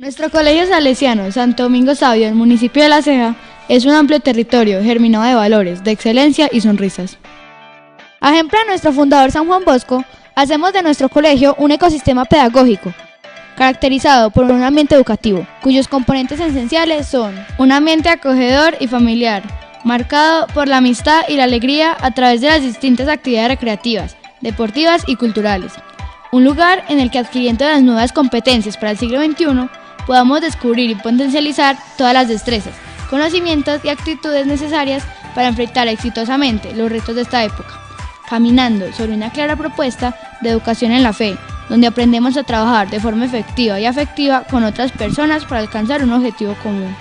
Nuestro colegio salesiano Santo Domingo Sabio, en el municipio de La Ceja, es un amplio territorio germinado de valores, de excelencia y sonrisas. A ejemplo de nuestro fundador San Juan Bosco, hacemos de nuestro colegio un ecosistema pedagógico, caracterizado por un ambiente educativo, cuyos componentes esenciales son un ambiente acogedor y familiar, marcado por la amistad y la alegría a través de las distintas actividades recreativas, deportivas y culturales. Un lugar en el que, adquiriendo las nuevas competencias para el siglo XXI, podamos descubrir y potencializar todas las destrezas, conocimientos y actitudes necesarias para enfrentar exitosamente los retos de esta época, caminando sobre una clara propuesta de educación en la fe, donde aprendemos a trabajar de forma efectiva y afectiva con otras personas para alcanzar un objetivo común.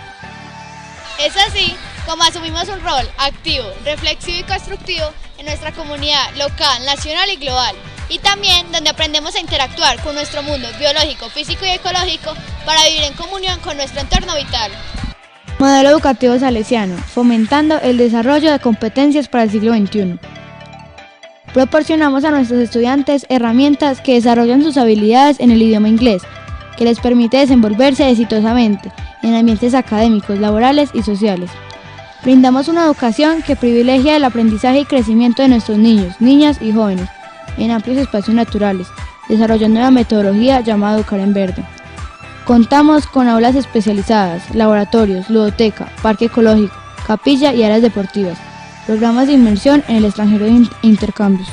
Es así como asumimos un rol activo, reflexivo y constructivo en nuestra comunidad local, nacional y global, y también donde aprendemos a interactuar con nuestro mundo biológico, físico y ecológico para vivir en comunión con nuestro entorno vital. Modelo educativo salesiano, fomentando el desarrollo de competencias para el siglo XXI. Proporcionamos a nuestros estudiantes herramientas que desarrollan sus habilidades en el idioma inglés, que les permite desenvolverse exitosamente en ambientes académicos, laborales y sociales. Brindamos una educación que privilegia el aprendizaje y crecimiento de nuestros niños, niñas y jóvenes en amplios espacios naturales, desarrollando una metodología llamada Educar en Verde. Contamos con aulas especializadas, laboratorios, ludoteca, parque ecológico, capilla y áreas deportivas, programas de inmersión en el extranjero e intercambios.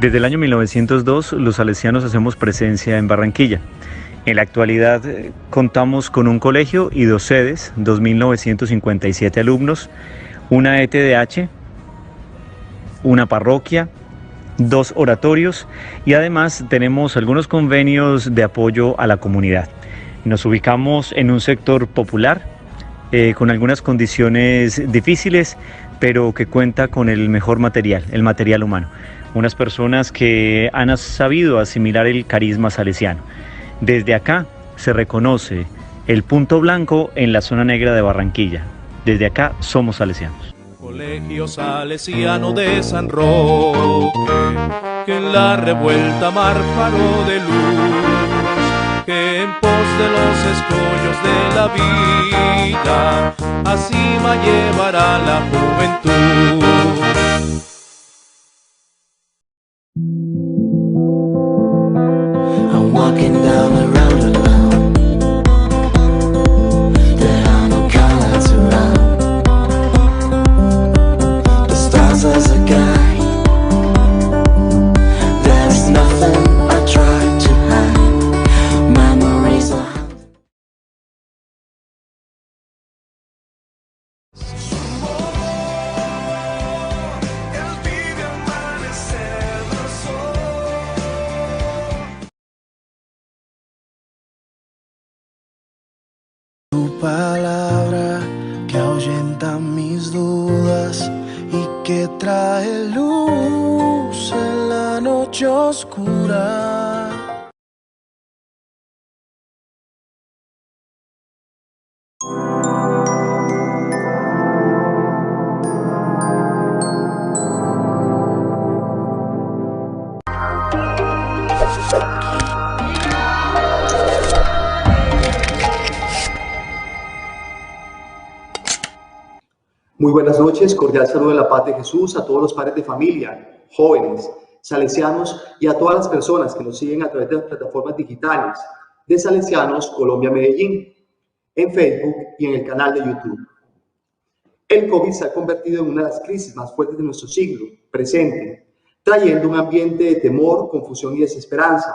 Desde el año 1902, los salesianos hacemos presencia en Barranquilla. En la actualidad contamos con un colegio y dos sedes, 2.957 alumnos, una ETDH, una parroquia, 2 oratorios y además tenemos algunos convenios de apoyo a la comunidad. Nos ubicamos en un sector popular con algunas condiciones difíciles, pero que cuenta con el mejor material, el material humano. Unas personas que han sabido asimilar el carisma salesiano. Desde acá se reconoce el punto blanco en la zona negra de Barranquilla. Desde acá somos salesianos. Colegio Salesiano de San Roque, que en la revuelta mar faro de luz, que en pos de los escollos de la vida, a cima llevará la juventud. I'm walking down the road alone. There are no clouds around. The stars as a guide. There is nothing I try to hide. Memories are tu palabra que ahuyenta mis dudas y que trae luz en la noche oscura. Muy buenas noches, cordial saludo de la paz de Jesús a todos los padres de familia, jóvenes, salesianos y a todas las personas que nos siguen a través de las plataformas digitales de Salesianos Colombia Medellín, en Facebook y en el canal de YouTube. El COVID se ha convertido en una de las crisis más fuertes de nuestro siglo presente, trayendo un ambiente de temor, confusión y desesperanza,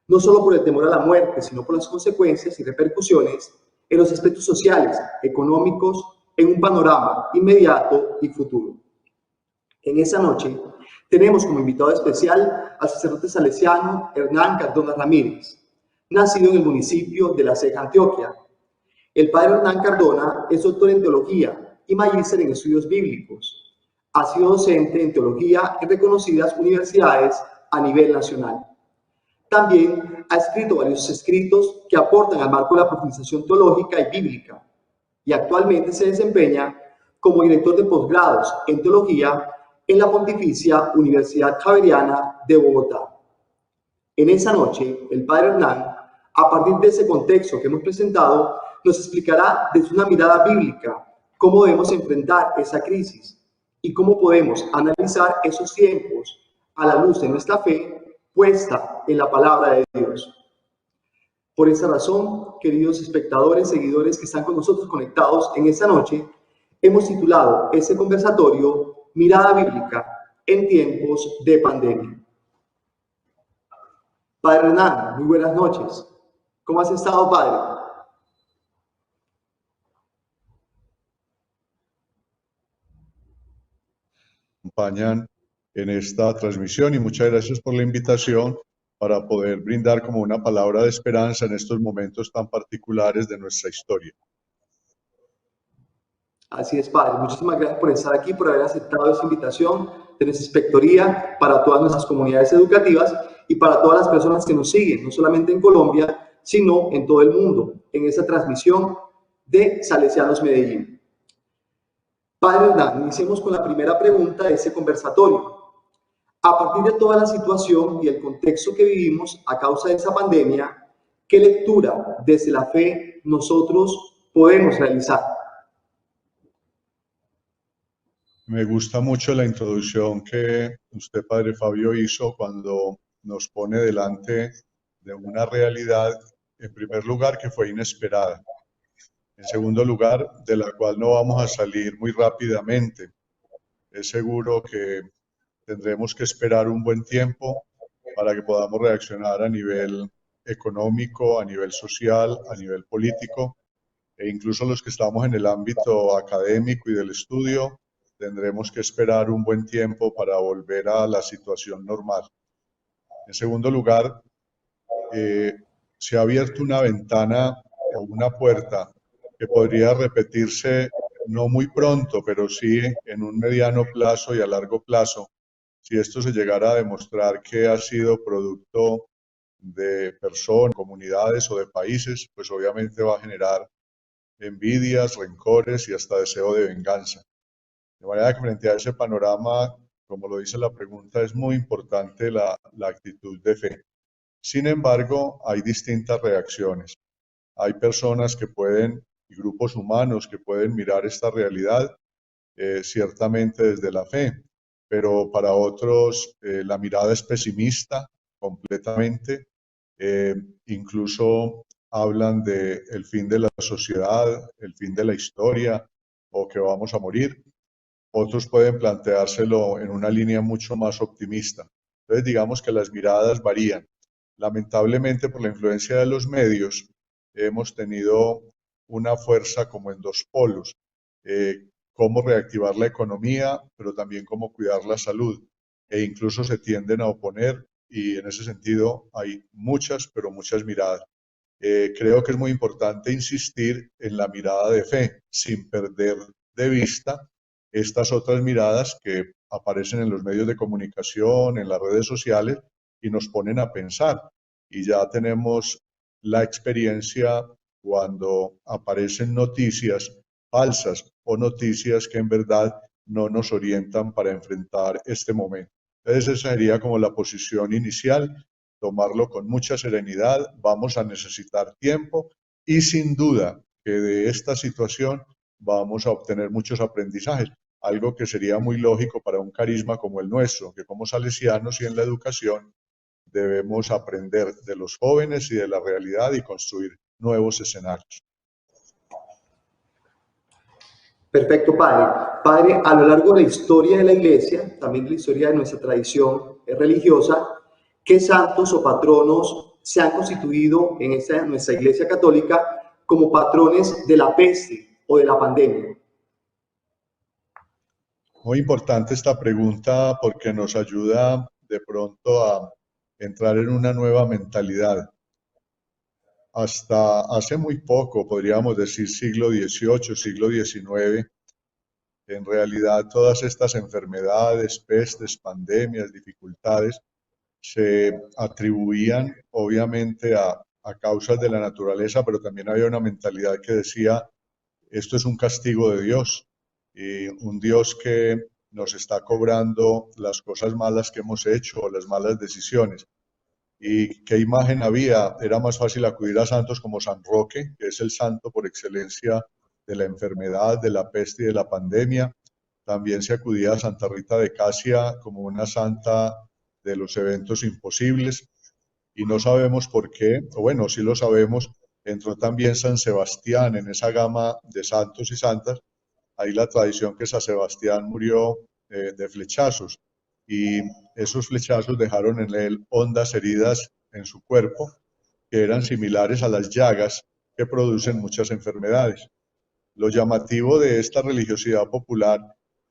no solo por el temor a la muerte, sino por las consecuencias y repercusiones en los aspectos sociales, económicos, en un panorama inmediato y futuro. En esa noche tenemos como invitado especial al sacerdote salesiano Hernán Cardona Ramírez, nacido en el municipio de La Ceja, Antioquia. El padre Hernán Cardona es doctor en teología y magíster en estudios bíblicos. Ha sido docente en teología en reconocidas universidades a nivel nacional. También ha escrito varios escritos que aportan al marco de la profundización teológica y bíblica, y actualmente se desempeña como director de posgrados en teología en la Pontificia Universidad Javeriana de Bogotá. En esa noche, el Padre Hernán, a partir de ese contexto que hemos presentado, nos explicará desde una mirada bíblica cómo debemos enfrentar esa crisis y cómo podemos analizar esos tiempos a la luz de nuestra fe puesta en la palabra de Dios. Por esa razón, queridos espectadores, seguidores que están con nosotros conectados en esta noche, hemos titulado este conversatorio Mirada Bíblica en tiempos de pandemia. Padre Hernán, muy buenas noches. ¿Cómo has estado, Padre? Acompañan en esta transmisión y muchas gracias por la invitación para poder brindar como una palabra de esperanza en estos momentos tan particulares de nuestra historia. Así es, Padre. Muchísimas gracias por estar aquí, por haber aceptado esta invitación de nuestra inspectoría para todas nuestras comunidades educativas y para todas las personas que nos siguen, no solamente en Colombia, sino en todo el mundo, en esta transmisión de Salesianos Medellín. Padre Hernán, iniciemos con la primera pregunta de este conversatorio. A partir de toda la situación y el contexto que vivimos a causa de esa pandemia, ¿qué lectura desde la fe nosotros podemos realizar? Me gusta mucho la introducción que usted, Padre Fabio, hizo cuando nos pone delante de una realidad, en primer lugar, que fue inesperada. En segundo lugar, de la cual no vamos a salir muy rápidamente. Es seguro que tendremos que esperar un buen tiempo para que podamos reaccionar a nivel económico, a nivel social, a nivel político, e incluso los que estamos en el ámbito académico y del estudio, tendremos que esperar un buen tiempo para volver a la situación normal. En segundo lugar, se ha abierto una ventana o una puerta que podría repetirse no muy pronto, pero sí en un mediano plazo y a largo plazo, si esto se llegara a demostrar que ha sido producto de personas, comunidades o de países, pues obviamente va a generar envidias, rencores y hasta deseo de venganza. De manera que frente a ese panorama, como lo dice la pregunta, es muy importante la actitud de fe. Sin embargo, hay distintas reacciones. Hay personas que pueden, y grupos humanos que pueden mirar esta realidad ciertamente desde la fe, pero para otros la mirada es pesimista completamente. Incluso hablan del fin de la sociedad, el fin de la historia o que vamos a morir. Otros pueden planteárselo en una línea mucho más optimista. Entonces, digamos que las miradas varían. Lamentablemente, por la influencia de los medios, hemos tenido una fuerza como en dos polos. Cómo reactivar la economía, pero también cómo cuidar la salud. E incluso se tienden a oponer y en ese sentido hay muchas, pero muchas miradas. Creo que es muy importante insistir en la mirada de fe, sin perder de vista estas otras miradas que aparecen en los medios de comunicación, en las redes sociales, y nos ponen a pensar. Y ya tenemos la experiencia cuando aparecen noticias falsas o noticias que en verdad no nos orientan para enfrentar este momento. Entonces esa sería como la posición inicial, tomarlo con mucha serenidad, vamos a necesitar tiempo y sin duda que de esta situación vamos a obtener muchos aprendizajes. Algo que sería muy lógico para un carisma como el nuestro, que como salesianos y en la educación debemos aprender de los jóvenes y de la realidad y construir nuevos escenarios. Perfecto, Padre. Padre, a lo largo de la historia de la Iglesia, también de la historia de nuestra tradición religiosa, ¿qué santos o patronos se han constituido en nuestra Iglesia Católica como patrones de la peste o de la pandemia? Muy importante esta pregunta porque nos ayuda de pronto a entrar en una nueva mentalidad. Hasta hace muy poco, podríamos decir siglo XVIII, siglo XIX, en realidad todas estas enfermedades, pestes, pandemias, dificultades, se atribuían obviamente a causas de la naturaleza, pero también había una mentalidad que decía, esto es un castigo de Dios, y un Dios que nos está cobrando las cosas malas que hemos hecho o las malas decisiones. ¿Y qué imagen había? Era más fácil acudir a santos como San Roque, que es el santo por excelencia de la enfermedad, de la peste y de la pandemia. También se acudía a Santa Rita de Casia como una santa de los eventos imposibles. Y no sabemos por qué, o bueno, sí lo sabemos, entró también San Sebastián en esa gama de santos y santas. Hay la tradición que San Sebastián murió de flechazos y esos flechazos dejaron en él hondas heridas en su cuerpo que eran similares a las llagas que producen muchas enfermedades. Lo llamativo de esta religiosidad popular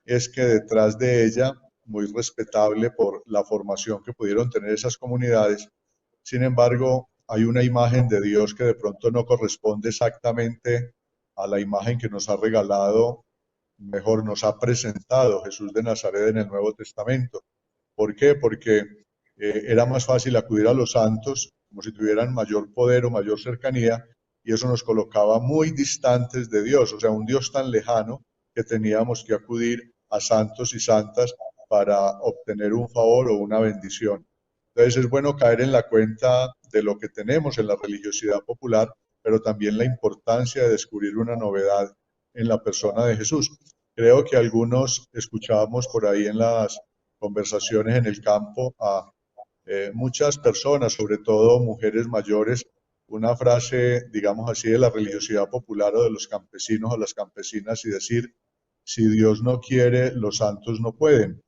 es que detrás de ella, muy respetable por la formación que pudieron tener esas comunidades, sin embargo, hay una imagen de Dios que de pronto no corresponde exactamente a la imagen que nos ha regalado, mejor nos ha presentado Jesús de Nazaret en el Nuevo Testamento. ¿Por qué? Porque era más fácil acudir a los santos como si tuvieran mayor poder o mayor cercanía, y eso nos colocaba muy distantes de Dios, o sea, un Dios tan lejano que teníamos que acudir a santos y santas para obtener un favor o una bendición. Entonces es bueno caer en la cuenta de lo que tenemos en la religiosidad popular, pero también la importancia de descubrir una novedad en la persona de Jesús. Creo que algunos escuchábamos por ahí en las conversaciones en el campo a muchas personas, sobre todo mujeres mayores, una frase, digamos así, de la religiosidad popular o de los campesinos o las campesinas y decir, si Dios no quiere, los santos no pueden.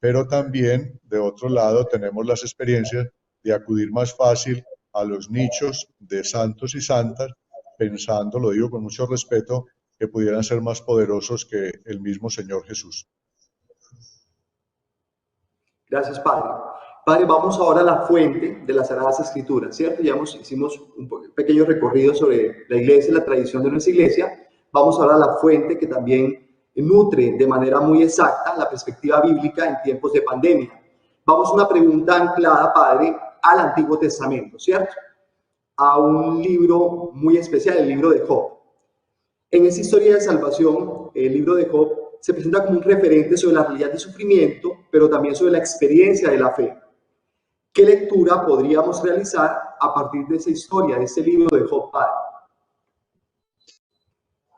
Pero también, de otro lado, tenemos las experiencias de acudir más fácil a los nichos de santos y santas, pensando, lo digo con mucho respeto, que pudieran ser más poderosos que el mismo Señor Jesús. Gracias, Padre. Padre, vamos ahora a la fuente de las Sagradas Escrituras, ¿cierto? Ya hicimos un pequeño recorrido sobre la iglesia y la tradición de nuestra iglesia. Vamos ahora a la fuente que también nutre de manera muy exacta la perspectiva bíblica en tiempos de pandemia. Vamos a una pregunta anclada, Padre, al Antiguo Testamento, ¿cierto? A un libro muy especial, el libro de Job. En esa historia de salvación, el libro de Job se presenta como un referente sobre la realidad de sufrimiento, pero también sobre la experiencia de la fe. ¿Qué lectura podríamos realizar a partir de esa historia, de ese libro de Job, Padre?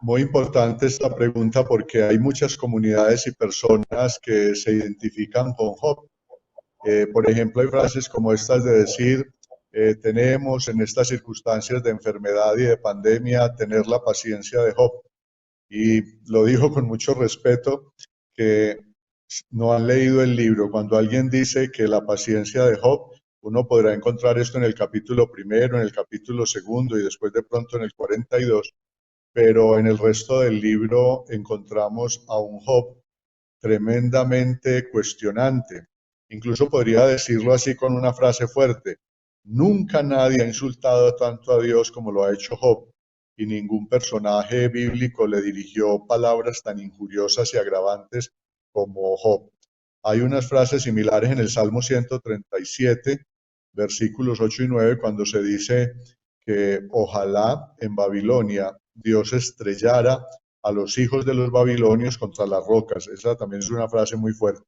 Muy importante esta pregunta porque hay muchas comunidades y personas que se identifican con Job. Por ejemplo, hay frases como estas de decir, tenemos en estas circunstancias de enfermedad y de pandemia tener la paciencia de Job. Y lo digo con mucho respeto, que no han leído el libro. Cuando alguien dice que la paciencia de Job, uno podrá encontrar esto en el capítulo 1, en el capítulo 2 y después de pronto en el 42, pero en el resto del libro encontramos a un Job tremendamente cuestionante. Incluso podría decirlo así con una frase fuerte, nunca nadie ha insultado tanto a Dios como lo ha hecho Job, y ningún personaje bíblico le dirigió palabras tan injuriosas y agravantes como Job. Hay unas frases similares en el Salmo 137, versículos 8 y 9, cuando se dice que ojalá en Babilonia Dios estrellara a los hijos de los babilonios contra las rocas. Esa también es una frase muy fuerte.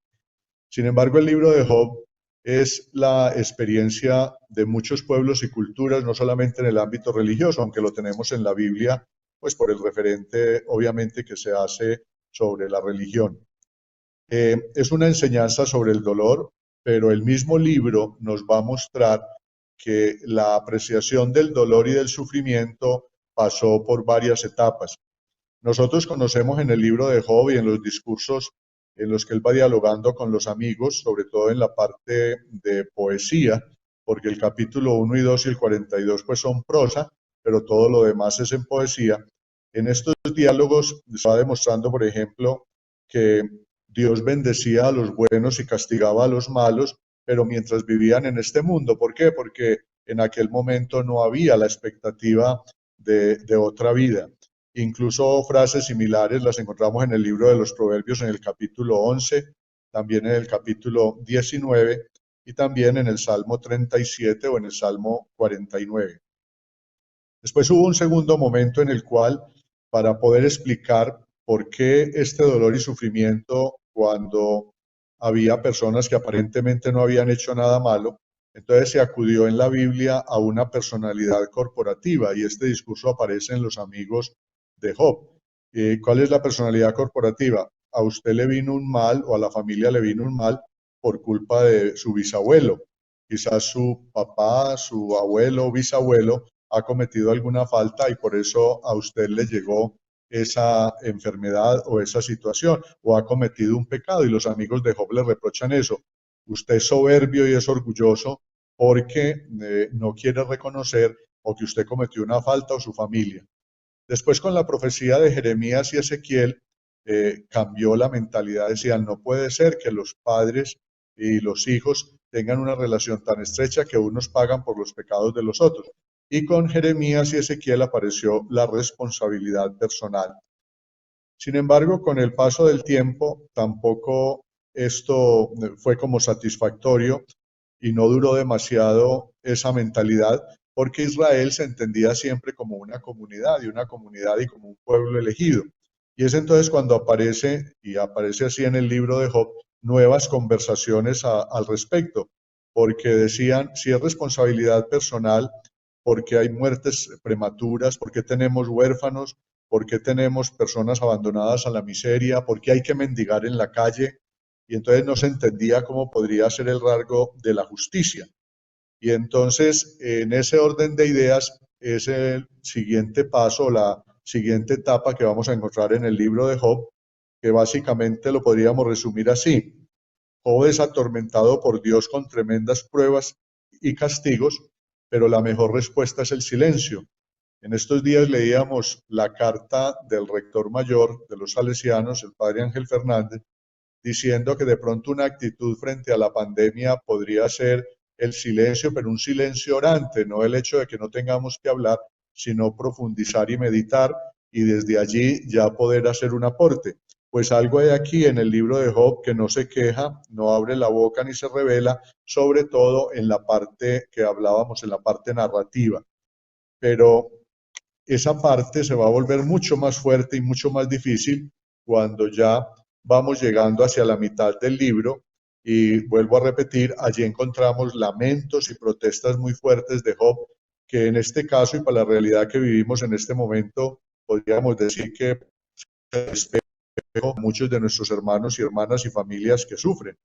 Sin embargo, el libro de Job es la experiencia de muchos pueblos y culturas, no solamente en el ámbito religioso, aunque lo tenemos en la Biblia, pues por el referente, obviamente, que se hace sobre la religión. Es una enseñanza sobre el dolor, pero el mismo libro nos va a mostrar que la apreciación del dolor y del sufrimiento pasó por varias etapas. Nosotros conocemos en el libro de Job y en los discursos en los que él va dialogando con los amigos, sobre todo en la parte de poesía, porque el capítulo 1 y 2 y el 42 pues son prosa, pero todo lo demás es en poesía. En estos diálogos se va demostrando, por ejemplo, que Dios bendecía a los buenos y castigaba a los malos, pero mientras vivían en este mundo. ¿Por qué? Porque en aquel momento no había la expectativa de otra vida. Incluso frases similares las encontramos en el libro de los Proverbios en el capítulo 11, también en el capítulo 19 y también en el Salmo 37 o en el Salmo 49. Después hubo un segundo momento en el cual, para poder explicar por qué este dolor y sufrimiento cuando había personas que aparentemente no habían hecho nada malo, entonces se acudió en la Biblia a una personalidad corporativa y este discurso aparece en los amigos de Job. ¿Cuál es la personalidad corporativa? A usted le vino un mal o a la familia le vino un mal por culpa de su bisabuelo. Quizás su papá, su abuelo o bisabuelo ha cometido alguna falta y por eso a usted le llegó esa enfermedad o esa situación, o ha cometido un pecado, y los amigos de Job le reprochan eso. Usted es soberbio y es orgulloso porque no quiere reconocer o que usted cometió una falta o su familia. Después, con la profecía de Jeremías y Ezequiel, cambió la mentalidad. Decían, no puede ser que los padres y los hijos tengan una relación tan estrecha que unos pagan por los pecados de los otros. Y con Jeremías y Ezequiel apareció la responsabilidad personal. Sin embargo, con el paso del tiempo, tampoco esto fue como satisfactorio y no duró demasiado esa mentalidad, porque Israel se entendía siempre como una comunidad y como un pueblo elegido. Y es entonces cuando aparece, y aparece así en el libro de Job, nuevas conversaciones al respecto, porque decían, si es responsabilidad personal, porque hay muertes prematuras, porque tenemos huérfanos, porque tenemos personas abandonadas a la miseria, porque hay que mendigar en la calle, y entonces no se entendía cómo podría ser el rasgo de la justicia. Y entonces, en ese orden de ideas, es el siguiente paso, la siguiente etapa que vamos a encontrar en el libro de Job, que básicamente lo podríamos resumir así. Job es atormentado por Dios con tremendas pruebas y castigos, pero la mejor respuesta es el silencio. En estos días leíamos la carta del rector mayor de los salesianos, el padre Ángel Fernández, diciendo que de pronto una actitud frente a la pandemia podría ser el silencio, pero un silencio orante, no el hecho de que no tengamos que hablar, sino profundizar y meditar y desde allí ya poder hacer un aporte. Pues algo hay aquí en el libro de Job que no se queja, no abre la boca ni se revela, sobre todo en la parte que hablábamos, en la parte narrativa. Pero esa parte se va a volver mucho más fuerte y mucho más difícil cuando ya vamos llegando hacia la mitad del libro y vuelvo a repetir, allí encontramos lamentos y protestas muy fuertes de Job, que en este caso y para la realidad que vivimos en este momento, podríamos decir que muchos de nuestros hermanos y hermanas y familias que sufren.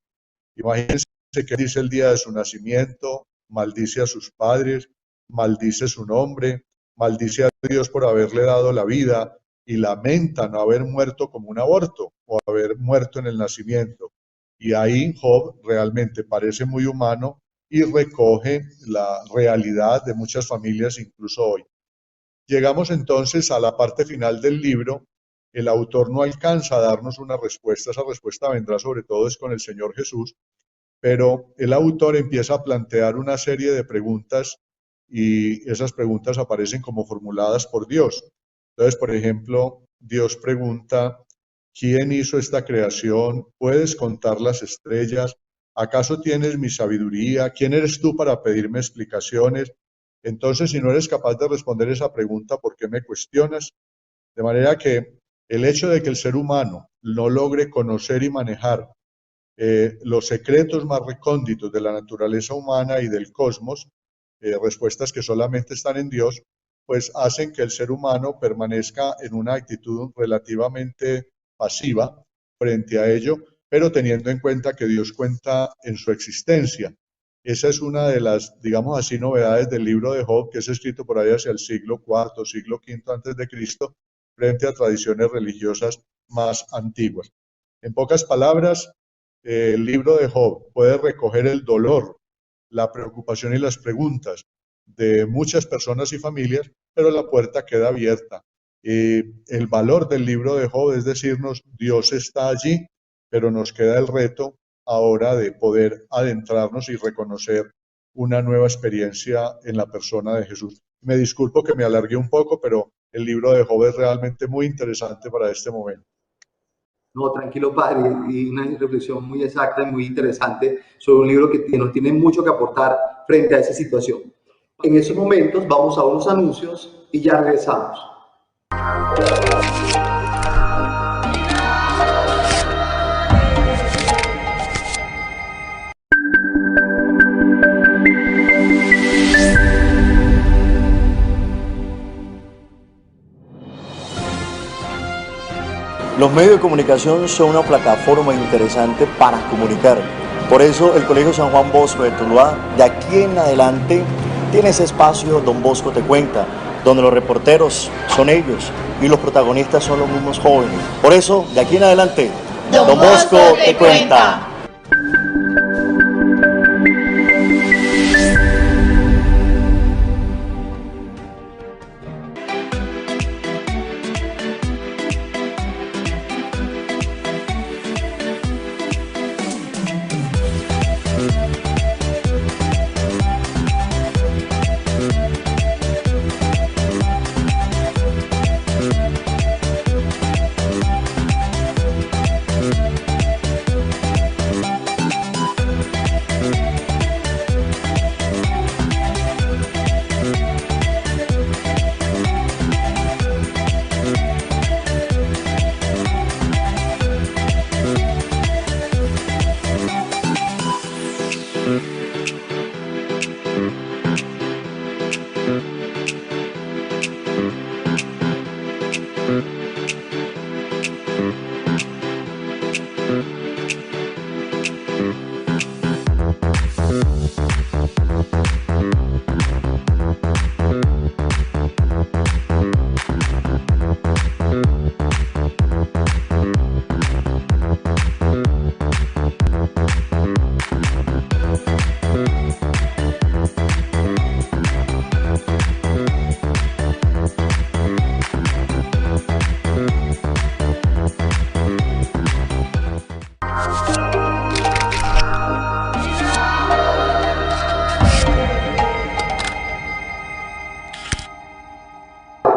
Imagínense que dice el día de su nacimiento, maldice a sus padres, maldice su nombre, maldice a Dios por haberle dado la vida y lamenta no haber muerto como un aborto o haber muerto en el nacimiento. Y ahí Job realmente parece muy humano y recoge la realidad de muchas familias incluso hoy. Llegamos entonces a la parte final del libro. El autor no alcanza a darnos una respuesta, esa respuesta vendrá sobre todo es con el Señor Jesús, pero el autor empieza a plantear una serie de preguntas y esas preguntas aparecen como formuladas por Dios. Entonces, por ejemplo, Dios pregunta, ¿quién hizo esta creación? ¿Puedes contar las estrellas? ¿Acaso tienes mi sabiduría? ¿Quién eres tú para pedirme explicaciones? Entonces, si no eres capaz de responder esa pregunta, ¿por qué me cuestionas? De manera que el hecho de que el ser humano no logre conocer y manejar los secretos más recónditos de la naturaleza humana y del cosmos, respuestas que solamente están en Dios, pues hacen que el ser humano permanezca en una actitud relativamente pasiva frente a ello, pero teniendo en cuenta que Dios cuenta en su existencia. Esa es una de las, digamos así, novedades del libro de Job, que es escrito por ahí hacia el siglo IV, siglo V antes de Cristo, frente a tradiciones religiosas más antiguas. En pocas palabras, el libro de Job puede recoger el dolor, la preocupación y las preguntas de muchas personas y familias, pero la puerta queda abierta. El valor del libro de Job es decirnos, Dios está allí, pero nos queda el reto ahora de poder adentrarnos y reconocer una nueva experiencia en la persona de Jesús. Me disculpo que me alargué un poco, pero el libro de Job es realmente muy interesante para este momento. No, tranquilo, padre, y una reflexión muy exacta y muy interesante sobre un libro que nos tiene mucho que aportar frente a esa situación. En estos momentos vamos a unos anuncios y ya regresamos. Los medios de comunicación son una plataforma interesante para comunicar. Por eso el Colegio San Juan Bosco de Tuluá, de aquí en adelante, tiene ese espacio Don Bosco Te Cuenta, donde los reporteros son ellos y los protagonistas son los mismos jóvenes. Por eso, de aquí en adelante, Don Bosco Te Cuenta.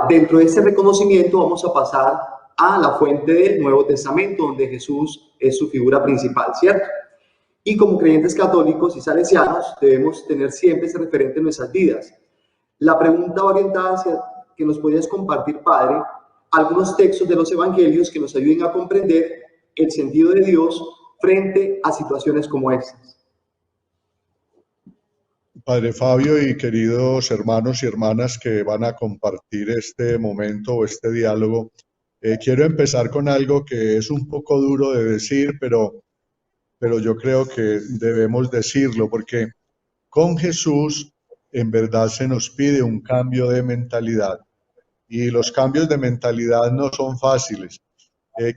Dentro de ese reconocimiento vamos a pasar a la fuente del Nuevo Testamento, donde Jesús es su figura principal, ¿cierto? Y como creyentes católicos y salesianos debemos tener siempre ese referente en nuestras vidas. La pregunta orientada hacia que nos podías compartir, Padre, algunos textos de los evangelios que nos ayuden a comprender el sentido de Dios frente a situaciones como estas. Padre Fabio y queridos hermanos y hermanas que van a compartir este momento o este diálogo, quiero empezar con algo que es un poco duro de decir, pero yo creo que debemos decirlo, porque con Jesús en verdad se nos pide un cambio de mentalidad, y los cambios de mentalidad no son fáciles.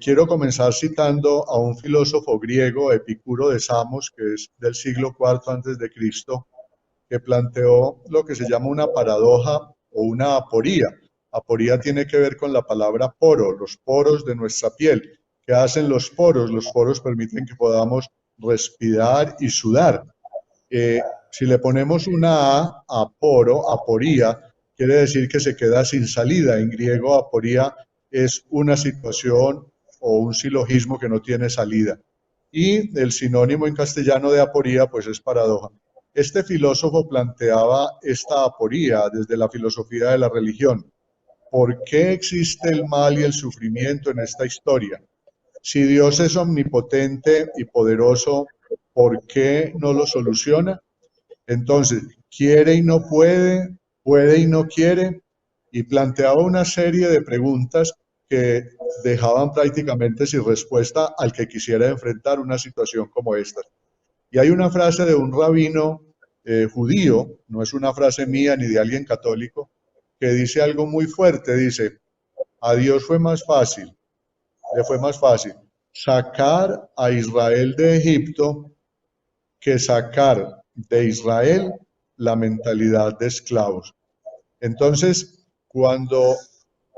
Quiero comenzar citando a un filósofo griego, Epicuro de Samos, que es del siglo IV antes de Cristo, que planteó lo que se llama una paradoja o una aporía. Aporía tiene que ver con la palabra poro, los poros de nuestra piel. ¿Qué hacen los poros? Los poros permiten que podamos respirar y sudar. Si le ponemos una a poro, aporía, quiere decir que se queda sin salida. En griego, aporía es una situación o un silogismo que no tiene salida. Y el sinónimo en castellano de aporía, pues es paradoja. Este filósofo planteaba esta aporía desde la filosofía de la religión. ¿Por qué existe el mal y el sufrimiento en esta historia? Si Dios es omnipotente y poderoso, ¿por qué no lo soluciona? Entonces, quiere y no puede, puede y no quiere, y planteaba una serie de preguntas que dejaban prácticamente sin respuesta al que quisiera enfrentar una situación como esta. Y hay una frase de un rabino judío, no es una frase mía ni de alguien católico, que dice algo muy fuerte, dice, a Dios le fue más fácil sacar a Israel de Egipto que sacar de Israel la mentalidad de esclavos. Entonces, cuando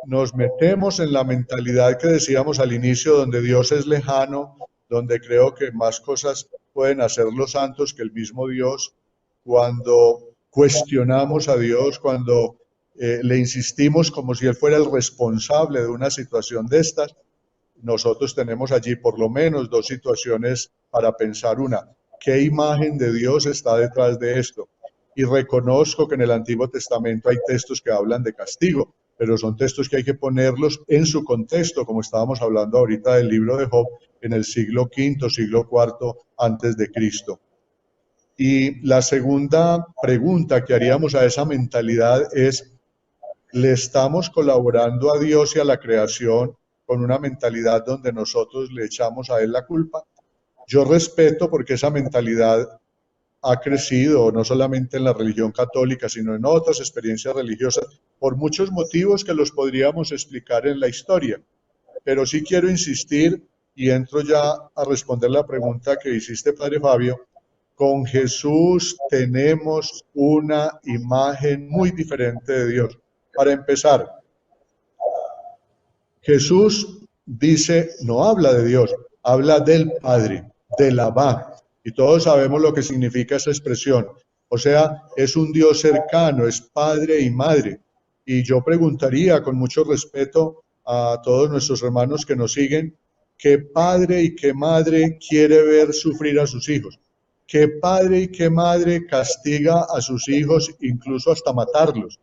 nos metemos en la mentalidad que decíamos al inicio, donde Dios es lejano, donde creo que más cosas pueden hacer los santos que el mismo Dios, cuando cuestionamos a Dios, cuando le insistimos como si Él fuera el responsable de una situación de estas, nosotros tenemos allí por lo menos dos situaciones para pensar. Una, ¿qué imagen de Dios está detrás de esto? Y reconozco que en el Antiguo Testamento hay textos que hablan de castigo, pero son textos que hay que ponerlos en su contexto, como estábamos hablando ahorita del libro de Job, en el siglo V, siglo IV antes de Cristo. Y la segunda pregunta que haríamos a esa mentalidad es, ¿le estamos colaborando a Dios y a la creación con una mentalidad donde nosotros le echamos a Él la culpa? Yo respeto porque esa mentalidad ha crecido no solamente en la religión católica, sino en otras experiencias religiosas, por muchos motivos que los podríamos explicar en la historia. Pero sí quiero insistir, y entro ya a responder la pregunta que hiciste, Padre Fabio. Con Jesús tenemos una imagen muy diferente de Dios. Para empezar, Jesús dice, no habla de Dios, habla del Padre, del Abba. Y todos sabemos lo que significa esa expresión. O sea, es un Dios cercano, es Padre y Madre. Y yo preguntaría con mucho respeto a todos nuestros hermanos que nos siguen, ¿qué padre y qué madre quiere ver sufrir a sus hijos? ¿Qué padre y qué madre castiga a sus hijos, incluso hasta matarlos?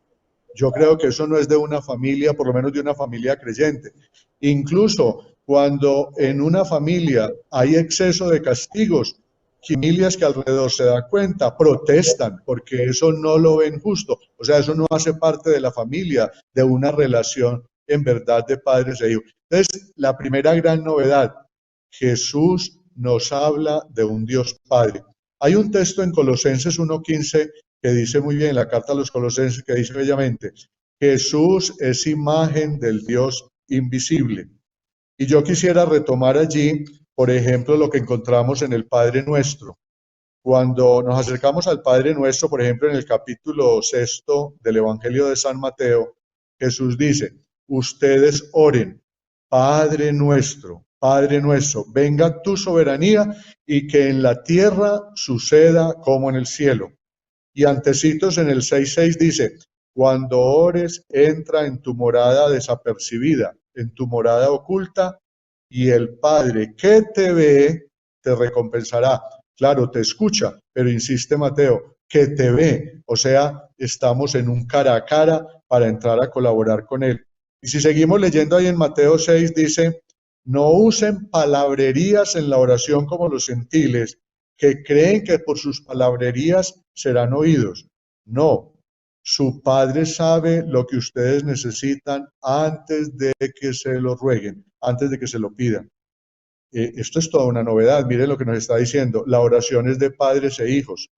Yo creo que eso no es de una familia, por lo menos de una familia creyente. Incluso cuando en una familia hay exceso de castigos, familias que alrededor se dan cuenta, protestan, porque eso no lo ven justo. O sea, eso no hace parte de la familia, de una relación en verdad de padres e hijos. Entonces, la primera gran novedad, Jesús nos habla de un Dios Padre. Hay un texto en Colosenses 1:15 que dice muy bien, la carta a los Colosenses, que dice bellamente, Jesús es imagen del Dios invisible. Y yo quisiera retomar allí, por ejemplo, lo que encontramos en el Padre Nuestro. Cuando nos acercamos al Padre Nuestro, por ejemplo, en el capítulo 6 del Evangelio de San Mateo, Jesús dice, ustedes oren, Padre nuestro, venga tu soberanía y que en la tierra suceda como en el cielo. Y antecitos en el 6:6 dice, cuando ores, entra en tu morada desapercibida, en tu morada oculta, y el Padre que te ve te recompensará. Claro, te escucha, pero insiste Mateo, que te ve. O sea, estamos en un cara a cara para entrar a colaborar con Él. Y si seguimos leyendo ahí en Mateo 6, dice, no usen palabrerías en la oración como los gentiles, que creen que por sus palabrerías serán oídos. No, su Padre sabe lo que ustedes necesitan antes de que se lo rueguen, antes de que se lo pidan. Esto es toda una novedad. Miren lo que nos está diciendo. La oración es de padres e hijos.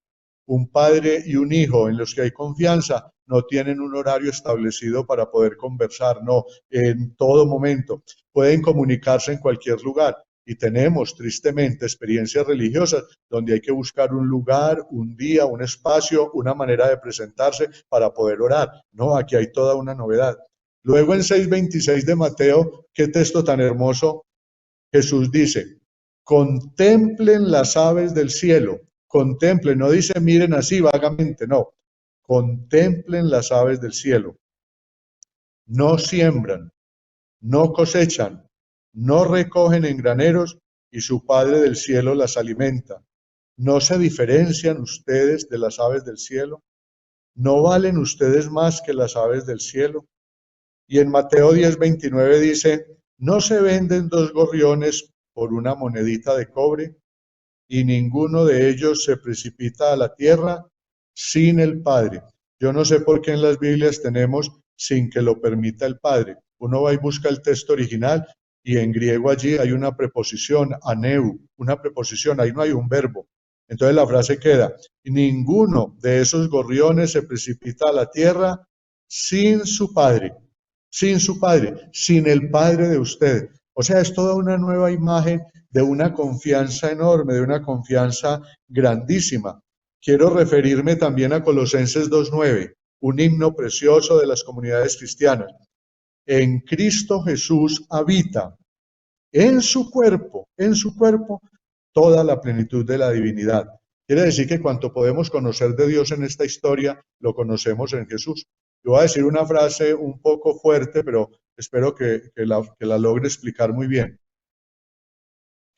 Un padre y un hijo en los que hay confianza no tienen un horario establecido para poder conversar, no, en todo momento. Pueden comunicarse en cualquier lugar. Y tenemos, tristemente, experiencias religiosas donde hay que buscar un lugar, un día, un espacio, una manera de presentarse para poder orar. No, aquí hay toda una novedad. Luego en 6:26 de Mateo, qué texto tan hermoso, Jesús dice, contemplen las aves del cielo. Contemplen, no dice miren así vagamente, no. Contemplen las aves del cielo. No siembran, no cosechan, no recogen en graneros y su Padre del cielo las alimenta. ¿No se diferencian ustedes de las aves del cielo? ¿No valen ustedes más que las aves del cielo? Y en Mateo 10:29 dice, ¿no se venden 2 gorriones por una monedita de cobre? Y ninguno de ellos se precipita a la tierra sin el Padre. Yo no sé por qué en las Biblias tenemos sin que lo permita el Padre. Uno va y busca el texto original y en griego allí hay una preposición, aneu, una preposición, ahí no hay un verbo. Entonces la frase queda, ninguno de esos gorriones se precipita a la tierra sin su Padre, sin el Padre de usted. O sea, es toda una nueva imagen de una confianza enorme, de una confianza grandísima. Quiero referirme también a Colosenses 2:9, un himno precioso de las comunidades cristianas. En Cristo Jesús habita, en su cuerpo, toda la plenitud de la divinidad. Quiere decir que cuanto podemos conocer de Dios en esta historia, lo conocemos en Jesús. Yo voy a decir una frase un poco fuerte, pero espero que la logre explicar muy bien.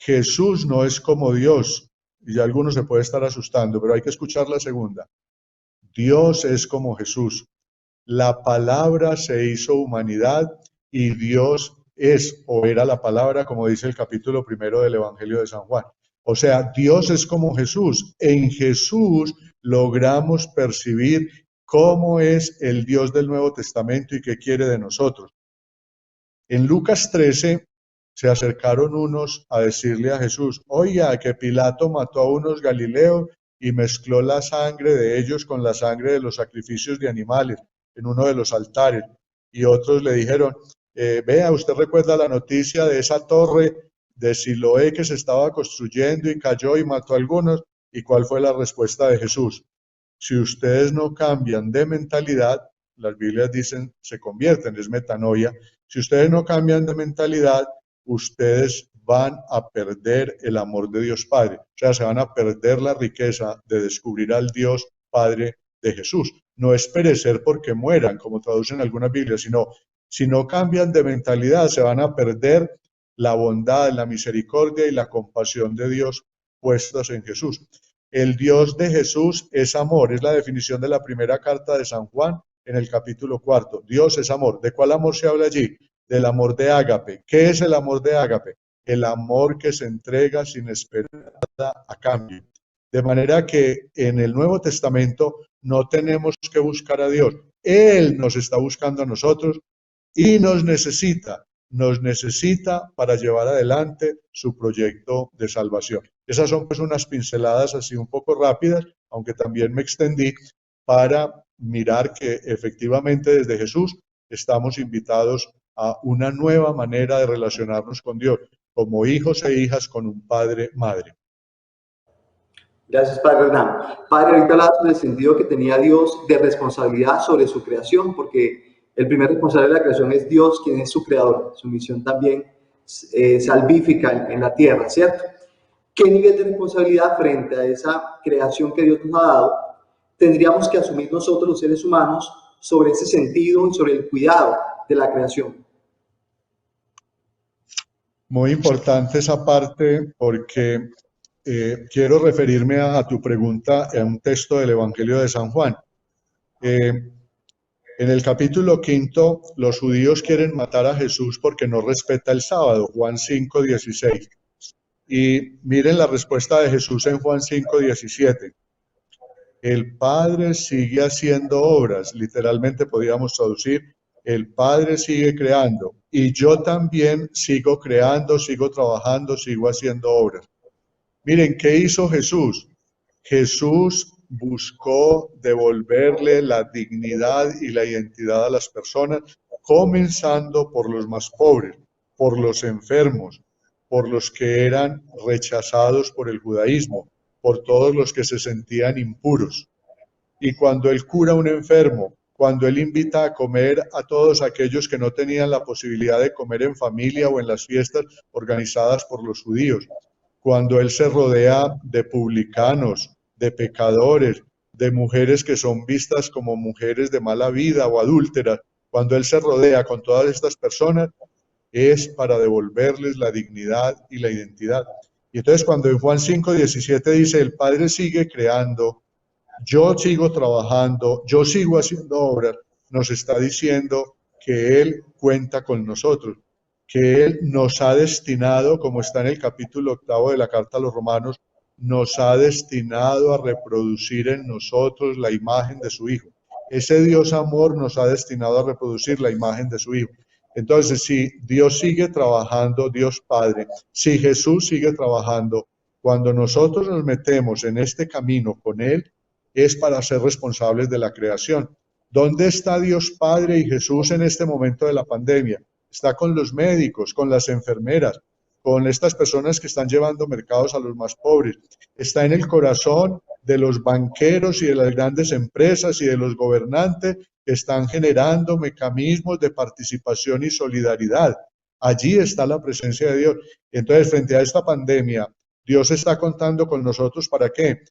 Jesús no es como Dios. Y ya algunos se puede estar asustando, pero hay que escuchar la segunda. Dios es como Jesús. La palabra se hizo humanidad y Dios es o era la palabra, como dice el capítulo 1 del Evangelio de San Juan. O sea, Dios es como Jesús. En Jesús logramos percibir cómo es el Dios del Nuevo Testamento y qué quiere de nosotros. En Lucas 13 se acercaron unos a decirle a Jesús, oiga, que Pilato mató a unos galileos y mezcló la sangre de ellos con la sangre de los sacrificios de animales en uno de los altares. Y otros le dijeron, vea, usted recuerda la noticia de esa torre de Siloé que se estaba construyendo y cayó y mató a algunos. ¿Y cuál fue la respuesta de Jesús? Si ustedes no cambian de mentalidad, las Biblias dicen se convierten, es metanoia. Si ustedes no cambian de mentalidad, ustedes van a perder el amor de Dios Padre. O sea, se van a perder la riqueza de descubrir al Dios Padre de Jesús. No es perecer porque mueran, como traducen algunas Biblias, sino si no cambian de mentalidad, se van a perder la bondad, la misericordia y la compasión de Dios puestas en Jesús. El Dios de Jesús es amor, es la definición de la primera carta de San Juan en el capítulo 4. Dios es amor. ¿De cuál amor se habla allí? Del amor de ágape. ¿Qué es el amor de ágape? El amor que se entrega sin esperar a cambio. De manera que en el Nuevo Testamento no tenemos que buscar a Dios. Él nos está buscando a nosotros y nos necesita para llevar adelante su proyecto de salvación. Esas son pues unas pinceladas así un poco rápidas, aunque también me extendí para mirar que efectivamente desde Jesús estamos invitados a una nueva manera de relacionarnos con Dios, como hijos e hijas con un padre, madre. Gracias, Padre Hernán. Padre, ahorita hablabas sobre el sentido que tenía Dios de responsabilidad sobre su creación, porque el primer responsable de la creación es Dios, quien es su creador. Su misión también salvífica en la tierra, ¿cierto? ¿Qué nivel de responsabilidad frente a esa creación que Dios nos ha dado tendríamos que asumir nosotros los seres humanos sobre ese sentido y sobre el cuidado de la creación? Muy importante esa parte porque quiero referirme a tu pregunta en un texto del Evangelio de San Juan. En el capítulo 5, los judíos quieren matar a Jesús porque no respeta el sábado, Juan 5:16. Y miren la respuesta de Jesús en Juan 5:17. El Padre sigue haciendo obras, literalmente podríamos traducir, el Padre sigue creando y yo también sigo creando, sigo trabajando, sigo haciendo obras. Miren, ¿qué hizo Jesús? Jesús buscó devolverle la dignidad y la identidad a las personas, comenzando por los más pobres, por los enfermos, por los que eran rechazados por el judaísmo, por todos los que se sentían impuros. Y cuando Él cura a un enfermo, cuando Él invita a comer a todos aquellos que no tenían la posibilidad de comer en familia o en las fiestas organizadas por los judíos, cuando Él se rodea de publicanos, de pecadores, de mujeres que son vistas como mujeres de mala vida o adúlteras, cuando Él se rodea con todas estas personas, es para devolverles la dignidad y la identidad. Y entonces cuando en Juan 5:17 dice, el Padre sigue creando, yo sigo trabajando, yo sigo haciendo obras, nos está diciendo que Él cuenta con nosotros, que Él nos ha destinado, como está en el capítulo 8 de la Carta a los Romanos, nos ha destinado a reproducir en nosotros la imagen de su Hijo. Ese Dios amor nos ha destinado a reproducir la imagen de su Hijo. Entonces, si Dios sigue trabajando, Dios Padre, si Jesús sigue trabajando, cuando nosotros nos metemos en este camino con Él, es para ser responsables de la creación. ¿Dónde está Dios Padre y Jesús en este momento de la pandemia? Está con los médicos, con las enfermeras, con estas personas que están llevando mercados a los más pobres. Está en el corazón de los banqueros y de las grandes empresas y de los gobernantes que están generando mecanismos de participación y solidaridad. Allí está la presencia de Dios. Entonces, frente a esta pandemia, Dios está contando con nosotros ¿para qué?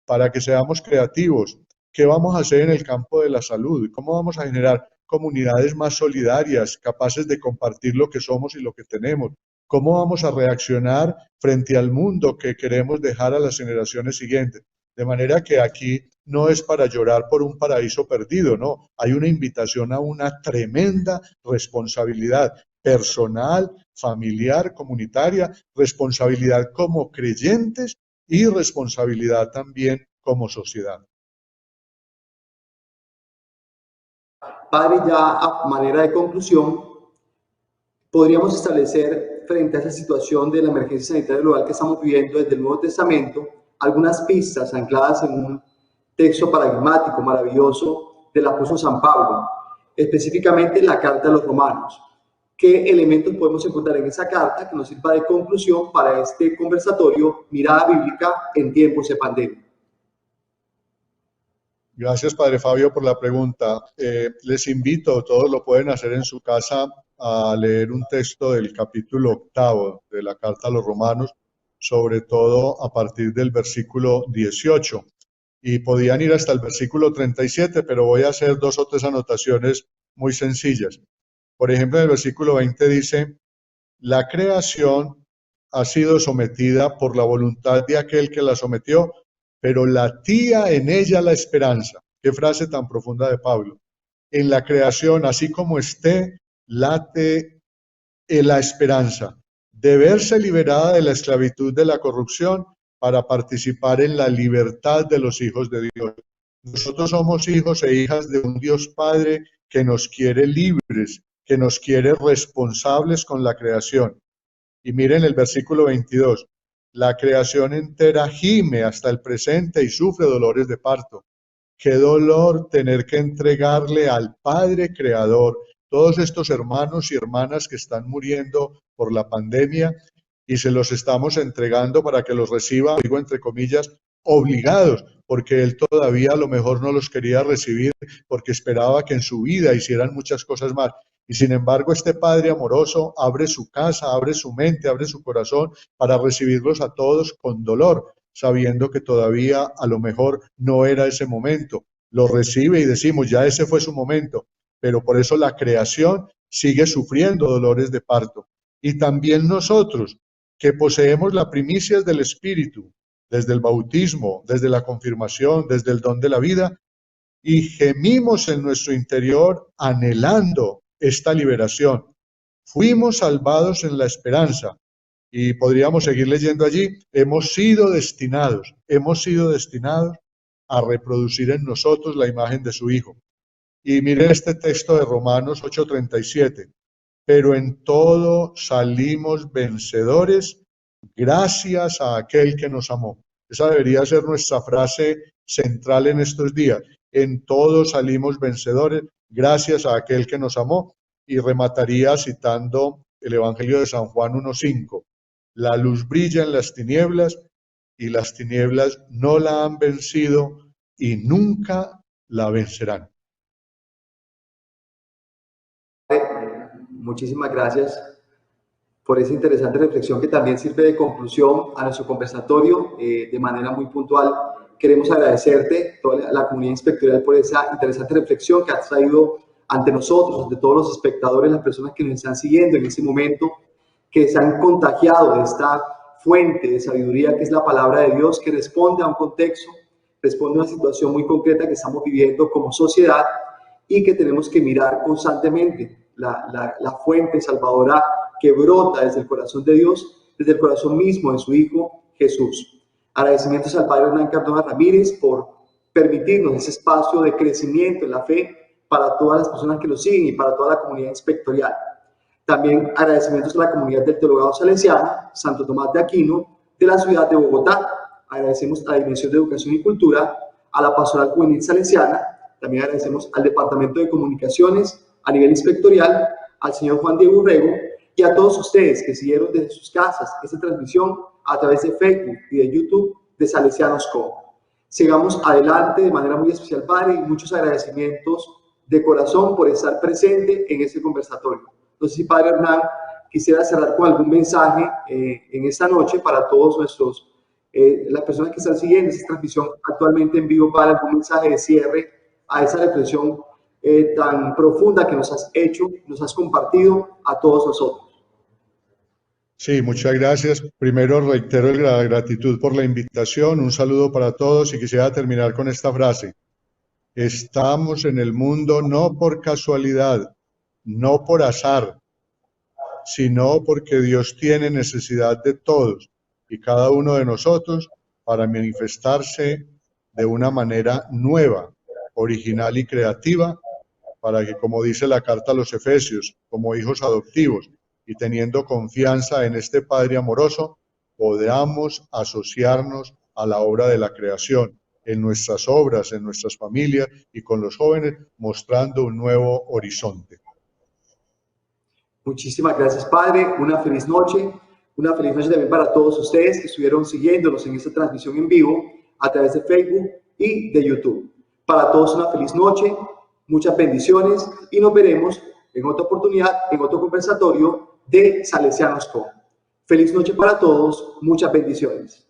Para que seamos creativos. ¿Qué vamos a hacer en el campo de la salud? ¿Cómo vamos a generar comunidades más solidarias, capaces de compartir lo que somos y lo que tenemos? ¿Cómo vamos a reaccionar frente al mundo que queremos dejar a las generaciones siguientes? De manera que aquí no es para llorar por un paraíso perdido, no. Hay una invitación a una tremenda responsabilidad personal, familiar, comunitaria, responsabilidad como creyentes y responsabilidad también como sociedad. Padre, ya a manera de conclusión, podríamos establecer frente a esa situación de la emergencia sanitaria global que estamos viviendo desde el Nuevo Testamento algunas pistas ancladas en un texto paradigmático maravilloso del apóstol San Pablo, específicamente la carta a los Romanos. ¿Qué elementos podemos encontrar en esa carta que nos sirva de conclusión para este conversatorio Mirada Bíblica en tiempos de pandemia? Gracias, Padre Fabio, por la pregunta. Les invito, todos lo pueden hacer en su casa, a leer un texto del capítulo 8 de la Carta a los Romanos, sobre todo a partir del versículo 18. Y podían ir hasta el versículo 37, pero voy a hacer 2 o 3 anotaciones muy sencillas. Por ejemplo, en el versículo 20 dice, la creación ha sido sometida por la voluntad de aquel que la sometió, pero latía en ella la esperanza. Qué frase tan profunda de Pablo. En la creación, así como esté, late la esperanza de verse liberada de la esclavitud de la corrupción para participar en la libertad de los hijos de Dios. Nosotros somos hijos e hijas de un Dios Padre que nos quiere libres, que nos quiere responsables con la creación. Y miren el versículo 22. La creación entera gime hasta el presente y sufre dolores de parto. Qué dolor tener que entregarle al Padre Creador todos estos hermanos y hermanas que están muriendo por la pandemia y se los estamos entregando para que los reciba, digo entre comillas, obligados, porque Él todavía a lo mejor no los quería recibir porque esperaba que en su vida hicieran muchas cosas más. Y sin embargo, este Padre amoroso abre su casa, abre su mente, abre su corazón para recibirlos a todos con dolor, sabiendo que todavía a lo mejor no era ese momento. Lo recibe y decimos, ya ese fue su momento, pero por eso la creación sigue sufriendo dolores de parto. Y también nosotros, que poseemos las primicias del Espíritu, desde el bautismo, desde la confirmación, desde el don de la vida, y gemimos en nuestro interior anhelando esta liberación. Fuimos salvados en la esperanza y podríamos seguir leyendo allí. Hemos sido destinados a reproducir en nosotros la imagen de su Hijo. Y miren este texto de Romanos 8:37. Pero en todo salimos vencedores gracias a aquel que nos amó. Esa debería ser nuestra frase central en estos días. En todo salimos vencedores gracias a aquel que nos amó. Y remataría citando el Evangelio de San Juan 1:5. La luz brilla en las tinieblas y las tinieblas no la han vencido y nunca la vencerán. Muchísimas gracias por esa interesante reflexión que también sirve de conclusión a nuestro conversatorio de manera muy puntual. Queremos agradecerte, toda la comunidad inspectorial, por esa interesante reflexión que has traído ante nosotros, ante todos los espectadores, las personas que nos están siguiendo en este momento, que se han contagiado de esta fuente de sabiduría que es la palabra de Dios, que responde a un contexto, responde a una situación muy concreta que estamos viviendo como sociedad y que tenemos que mirar constantemente. La fuente salvadora que brota desde el corazón de Dios, desde el corazón mismo de su Hijo Jesús. Agradecimientos al Padre Hernán Cardona Ramírez por permitirnos ese espacio de crecimiento en la fe para todas las personas que nos siguen y para toda la comunidad inspectorial. También agradecimientos a la comunidad del Teologado Salesiano, Santo Tomás de Aquino, de la ciudad de Bogotá. Agradecemos a la Dimensión de Educación y Cultura, a la Pastoral Juvenil Salesiana. También agradecemos al Departamento de Comunicaciones a nivel inspectorial, al señor Juan Diego Urrego y a todos ustedes que siguieron desde sus casas esta transmisión a través de Facebook y de YouTube de Salesianos Co. Sigamos adelante de manera muy especial, Padre, y muchos agradecimientos de corazón por estar presente en este conversatorio. No sé si Padre Hernán quisiera cerrar con algún mensaje en esta noche para todos nuestros, las personas que están siguiendo esta transmisión actualmente en vivo, para algún mensaje de cierre a esa reflexión tan profunda que nos has hecho, nos has compartido a todos nosotros. Sí, muchas gracias. Primero reitero la gratitud por la invitación, un saludo para todos y quisiera terminar con esta frase. Estamos en el mundo no por casualidad, no por azar, sino porque Dios tiene necesidad de todos y cada uno de nosotros para manifestarse de una manera nueva, original y creativa, para que, como dice la carta a los Efesios, como hijos adoptivos y teniendo confianza en este Padre amoroso, podamos asociarnos a la obra de la creación, en nuestras obras, en nuestras familias y con los jóvenes, mostrando un nuevo horizonte. Muchísimas gracias, Padre. Una feliz noche también para todos ustedes que estuvieron siguiéndonos en esta transmisión en vivo a través de Facebook y de YouTube. Para todos una feliz noche, muchas bendiciones y nos veremos en otra oportunidad, en otro conversatorio de Salesianos Com. Feliz noche para todos, muchas bendiciones.